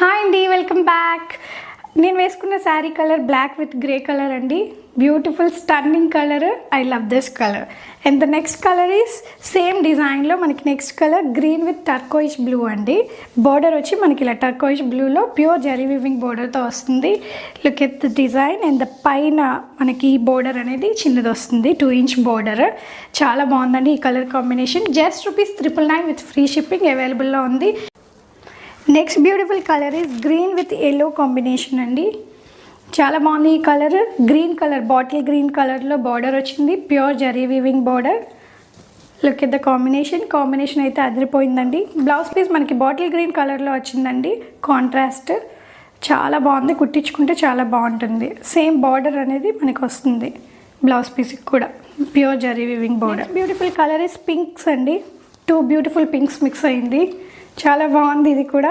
Hi అండి, welcome back. నేను వేసుకున్న sari colour black with grey colour అండి. Beautiful stunning colour. I love this colour. And the next colour is same డిజైన్లో మనకి next colour green with turquoise blue అండి. Border వచ్చి మనకి ఇలా టర్కోయిష్ బ్లూలో ప్యూర్ జరీ వీవింగ్ బార్డర్తో వస్తుంది. Look at the design. And the పైన మనకి ఈ బార్డర్ అనేది చిన్నది వస్తుంది, 2 inch బార్డర్. చాలా బాగుందండి ఈ colour combination. Just ₹999 with free shipping అవైలబుల్లో ఉంది. Next beautiful colour is green with yellow combination అండి. చాలా బాగుంది ఈ colour. Green colour, bottle green కలర్లో బార్డర్ వచ్చింది, pure zari weaving border. Look at the combination అయితే అదిరిపోయిందండి. బ్లౌజ్ పీస్ మనకి బాటిల్ గ్రీన్ కలర్లో వచ్చిందండి, కాంట్రాస్ట్. చాలా బాగుంది, కుట్టించుకుంటే చాలా బాగుంటుంది. సేమ్ బార్డర్ అనేది మనకి వస్తుంది బ్లౌజ్ పీస్కి కూడా, pure zari weaving border. Beautiful colour is pinks అండి. 2 బ్యూటిఫుల్ పింక్స్ మిక్స్ అయింది. చాలా బాగుంది ఇది కూడా.